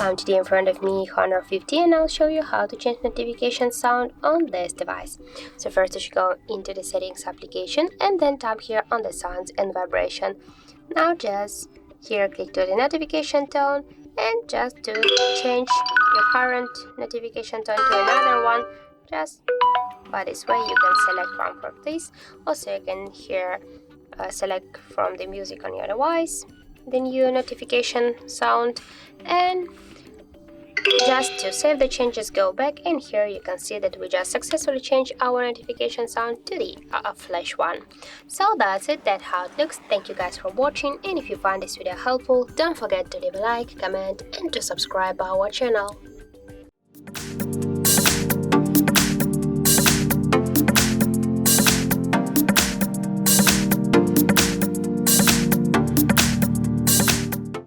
I'm today in front of me Honor 50 and I'll show you how to change notification sound on this device. So first you should go into the settings application and then tap here on the sounds and vibration. Now just here click to the notification tone and just to change your current notification tone to another one, just by this way you can select one for this. Also you can here select from the music on your device the new notification sound, and just to save the changes go back, and here you can see that we just successfully changed our notification sound to the flash one. So that's it, that's how it looks. Thank you guys for watching, and if you find this video helpful, don't forget to leave a like, comment and to subscribe our channel.